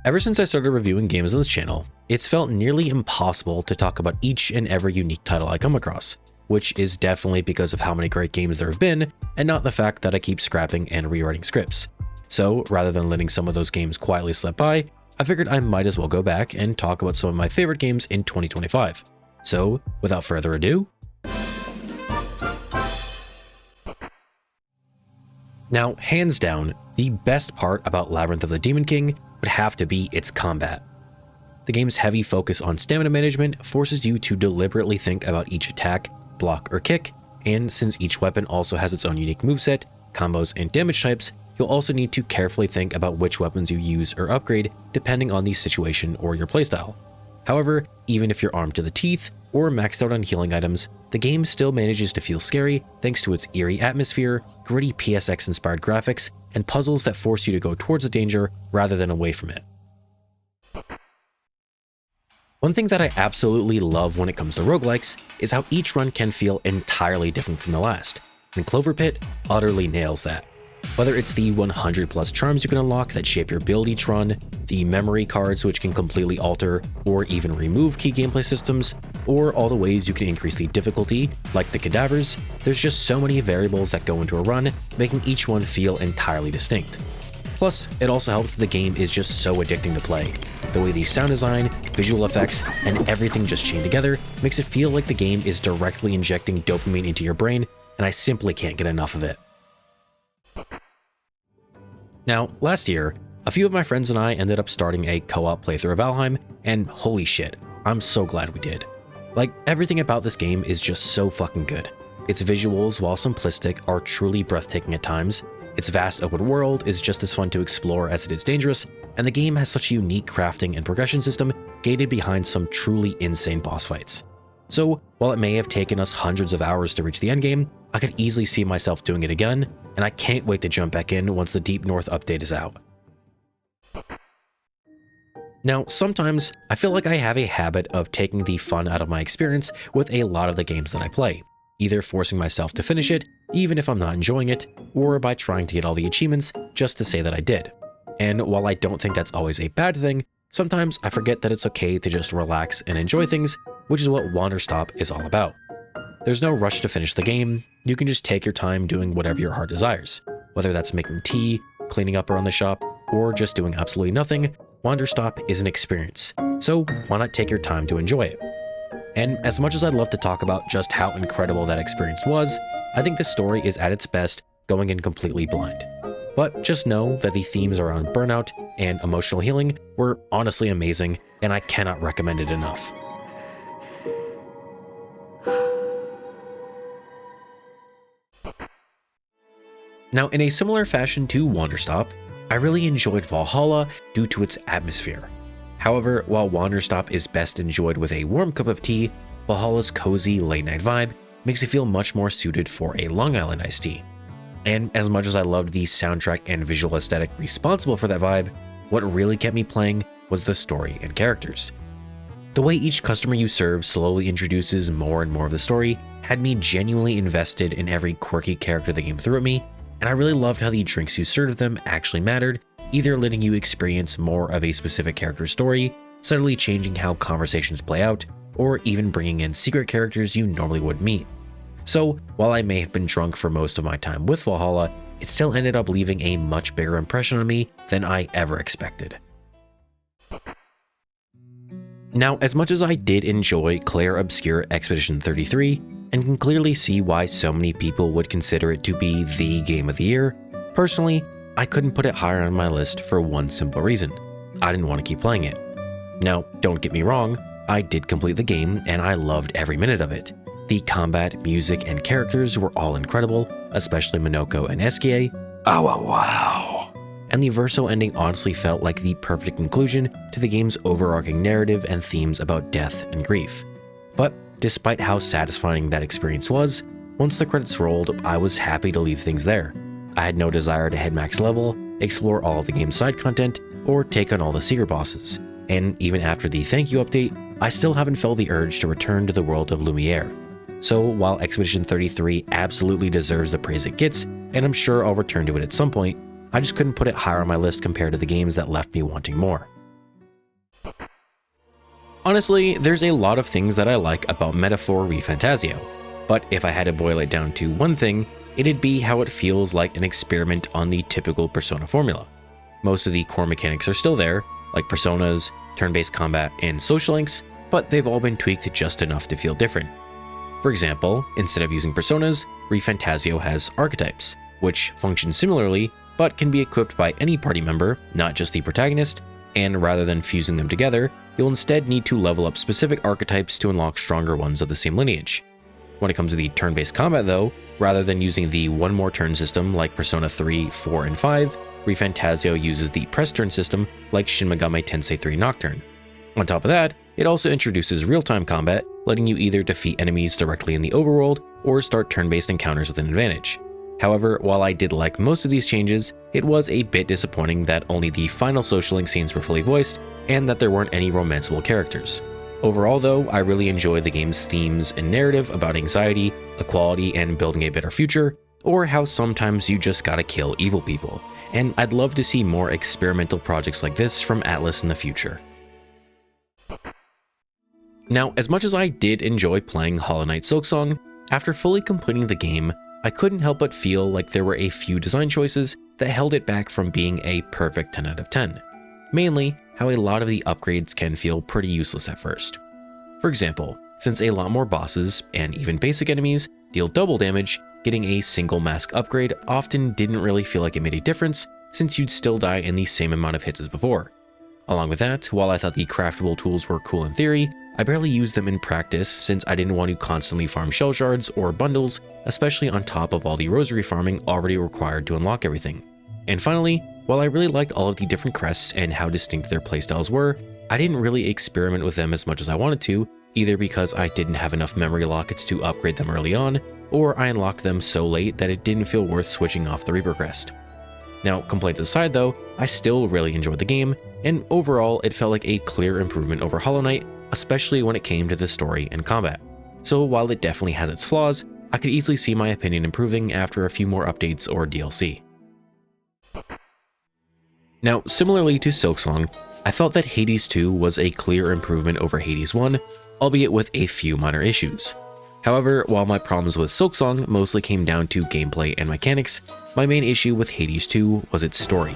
Ever since I started reviewing games on this channel, it's felt nearly impossible to talk about each and every unique title I come across, which is definitely because of how many great games there have been, and not the fact that I keep scrapping and rewriting scripts. So rather than letting some of those games quietly slip by, I figured I might as well go back and talk about some of my favorite games in 2025. So without further ado, now, hands down, the best part about Labyrinth of the Demon King would have to be its combat. The game's heavy focus on stamina management forces you to deliberately think about each attack, block, or kick, and since each weapon also has its own unique moveset, combos, and damage types, you'll also need to carefully think about which weapons you use or upgrade depending on the situation or your playstyle. However, even if you're armed to the teeth or maxed out on healing items, the game still manages to feel scary thanks to its eerie atmosphere, gritty PSX-inspired graphics, and puzzles that force you to go towards the danger rather than away from it. One thing that I absolutely love when it comes to roguelikes is how each run can feel entirely different from the last, and Clover Pit utterly nails that. Whether it's the 100 plus charms you can unlock that shape your build each run, the memory cards which can completely alter or even remove key gameplay systems, or all the ways you can increase the difficulty, like the cadavers, there's just so many variables that go into a run, making each one feel entirely distinct. Plus, it also helps that the game is just so addicting to play. The way the sound design, visual effects, and everything just chain together makes it feel like the game is directly injecting dopamine into your brain, and I simply can't get enough of it. Now, last year, a few of my friends and I ended up starting a co-op playthrough of Valheim, and holy shit, I'm so glad we did. Like, everything about this game is just so fucking good. Its visuals, while simplistic, are truly breathtaking at times, its vast open world is just as fun to explore as it is dangerous, and the game has such a unique crafting and progression system gated behind some truly insane boss fights. So, while it may have taken us hundreds of hours to reach the endgame, I could easily see myself doing it again, and I can't wait to jump back in once the Deep North update is out. Now, sometimes I feel like I have a habit of taking the fun out of my experience with a lot of the games that I play, either forcing myself to finish it, even if I'm not enjoying it, or by trying to get all the achievements just to say that I did. And while I don't think that's always a bad thing, sometimes I forget that it's okay to just relax and enjoy things, which is what Wander Stop is all about. There's no rush to finish the game, you can just take your time doing whatever your heart desires. Whether that's making tea, cleaning up around the shop, or just doing absolutely nothing, Wander Stop is an experience, so why not take your time to enjoy it? And as much as I'd love to talk about just how incredible that experience was, I think this story is at its best going in completely blind. But just know that the themes around burnout and emotional healing were honestly amazing, and I cannot recommend it enough. Now, in a similar fashion to Wander Stop, I really enjoyed Valhalla due to its atmosphere. However, while Wander Stop is best enjoyed with a warm cup of tea, Valhalla's cozy late-night vibe makes it feel much more suited for a Long Island iced tea. And as much as I loved the soundtrack and visual aesthetic responsible for that vibe, what really kept me playing was the story and characters. The way each customer you serve slowly introduces more and more of the story had me genuinely invested in every quirky character the game threw at me, and I really loved how the drinks you served them actually mattered, either letting you experience more of a specific character's story, subtly changing how conversations play out, or even bringing in secret characters you normally wouldn't meet. So, while I may have been drunk for most of my time with Valhalla, it still ended up leaving a much bigger impression on me than I ever expected. Now, as much as I did enjoy Clair Obscur Expedition 33, and can clearly see why so many people would consider it to be the game of the year, personally, I couldn't put it higher on my list for one simple reason: I didn't want to keep playing it. Now, don't get me wrong, I did complete the game and I loved every minute of it. The combat, music, and characters were all incredible, especially Minoko and Eskie. Oh wow! And the Verso ending honestly felt like the perfect conclusion to the game's overarching narrative and themes about death and grief. But despite how satisfying that experience was, once the credits rolled, I was happy to leave things there. I had no desire to head max level, explore all of the game's side content, or take on all the secret bosses. And even after the thank you update, I still haven't felt the urge to return to the world of Lumiere. So while Expedition 33 absolutely deserves the praise it gets, and I'm sure I'll return to it at some point, I just couldn't put it higher on my list compared to the games that left me wanting more. Honestly, there's a lot of things that I like about Metaphor ReFantazio, but if I had to boil it down to one thing, it'd be how it feels like an experiment on the typical Persona formula. Most of the core mechanics are still there, like personas, turn-based combat, and social links, but they've all been tweaked just enough to feel different. For example, instead of using personas, ReFantazio has archetypes, which function similarly, but can be equipped by any party member, not just the protagonist, and rather than fusing them together, you'll instead need to level up specific archetypes to unlock stronger ones of the same lineage. When it comes to the turn-based combat though, rather than using the one more turn system like Persona 3, 4, and 5, ReFantazio uses the press turn system like Shin Megami Tensei 3 Nocturne. On top of that, it also introduces real-time combat, letting you either defeat enemies directly in the overworld or start turn-based encounters with an advantage. However, while I did like most of these changes, it was a bit disappointing that only the final social link scenes were fully voiced, and that there weren't any romanceable characters. Overall though, I really enjoy the game's themes and narrative about anxiety, equality, and building a better future, or how sometimes you just gotta kill evil people, and I'd love to see more experimental projects like this from Atlus in the future. Now, as much as I did enjoy playing Hollow Knight Silksong, after fully completing the game, I couldn't help but feel like there were a few design choices that held it back from being a perfect 10 out of 10. Mainly, how a lot of the upgrades can feel pretty useless at first. For example, since a lot more bosses, and even basic enemies, deal double damage, getting a single mask upgrade often didn't really feel like it made a difference, since you'd still die in the same amount of hits as before. Along with that, while I thought the craftable tools were cool in theory, I barely used them in practice since I didn't want to constantly farm shell shards or bundles, especially on top of all the rosary farming already required to unlock everything. And finally, while I really liked all of the different crests and how distinct their playstyles were, I didn't really experiment with them as much as I wanted to, either because I didn't have enough memory lockets to upgrade them early on, or I unlocked them so late that it didn't feel worth switching off the Reaper crest. Now, complaints aside though, I still really enjoyed the game, and overall it felt like a clear improvement over Hollow Knight, especially when it came to the story and combat. So while it definitely has its flaws, I could easily see my opinion improving after a few more updates or DLC. Now, similarly to Silksong, I felt that Hades 2 was a clear improvement over Hades 1, albeit with a few minor issues. However, while my problems with Silksong mostly came down to gameplay and mechanics, my main issue with Hades 2 was its story.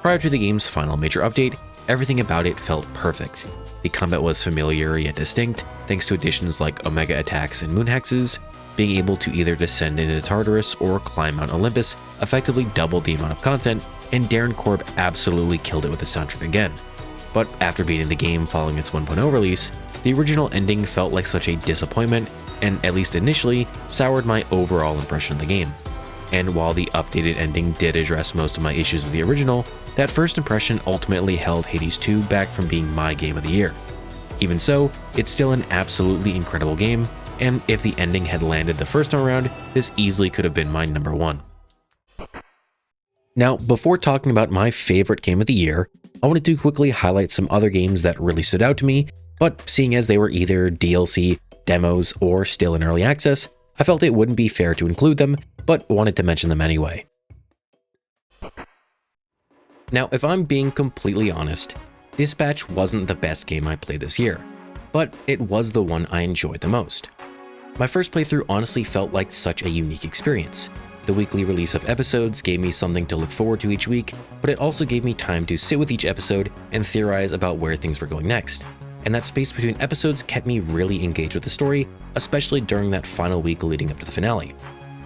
Prior to the game's final major update, everything about it felt perfect. The combat was familiar yet distinct, thanks to additions like Omega attacks and moon hexes. Being able to either descend into Tartarus or climb Mount Olympus effectively doubled the amount of content, and Darren Korb absolutely killed it with the soundtrack again. But after beating the game following its 1.0 release, the original ending felt like such a disappointment, and at least initially, soured my overall impression of the game. And while the updated ending did address most of my issues with the original, that first impression ultimately held Hades 2 back from being my game of the year. Even so, it's still an absolutely incredible game, and if the ending had landed the first time around, this easily could have been my number one. Now, before talking about my favorite game of the year, I wanted to quickly highlight some other games that really stood out to me, but seeing as they were either DLC, demos, or still in early access, I felt it wouldn't be fair to include them, but wanted to mention them anyway. Now, if I'm being completely honest, Dispatch wasn't the best game I played this year, but it was the one I enjoyed the most. My first playthrough honestly felt like such a unique experience. The weekly release of episodes gave me something to look forward to each week, but it also gave me time to sit with each episode and theorize about where things were going next. And that space between episodes kept me really engaged with the story, especially during that final week leading up to the finale.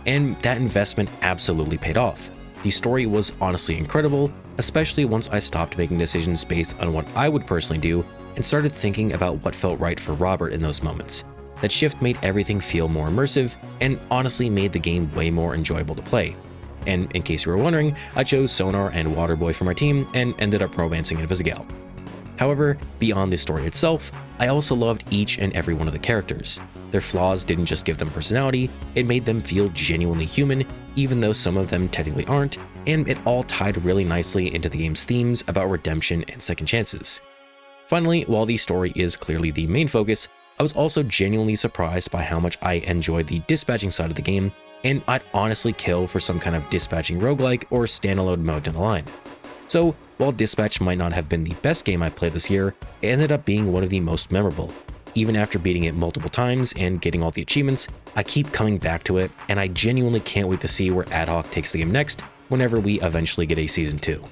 And that investment absolutely paid off. The story was honestly incredible, especially once I stopped making decisions based on what I would personally do and started thinking about what felt right for Robert in those moments. That shift made everything feel more immersive and honestly made the game way more enjoyable to play. And in case you were wondering, I chose Sonar and Waterboy for my team and ended up romancing Invisigal. However, beyond the story itself, I also loved each and every one of the characters. Their flaws didn't just give them personality, it made them feel genuinely human, even though some of them technically aren't, and it all tied really nicely into the game's themes about redemption and second chances. Finally, while the story is clearly the main focus, I was also genuinely surprised by how much I enjoyed the dispatching side of the game, and I'd honestly kill for some kind of dispatching roguelike or standalone mode down the line. So while Dispatch might not have been the best game I played this year, it ended up being one of the most memorable. Even after beating it multiple times and getting all the achievements, I keep coming back to it, and I genuinely can't wait to see where Ad Hoc takes the game next whenever we eventually get a Season 2.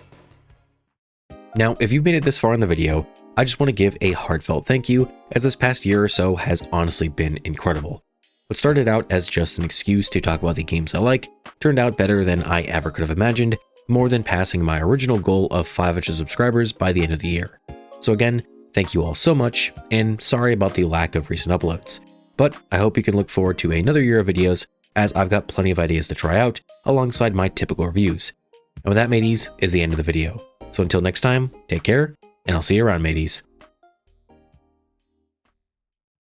Now, if you've made it this far in the video, I just want to give a heartfelt thank you, as this past year or so has honestly been incredible. What started out as just an excuse to talk about the games I like turned out better than I ever could have imagined, more than passing my original goal of 500 subscribers by the end of the year. So again, thank you all so much, and sorry about the lack of recent uploads. But I hope you can look forward to another year of videos, as I've got plenty of ideas to try out alongside my typical reviews. And with that, mateys, is the end of the video. So until next time, take care, and I'll see you around, mateys.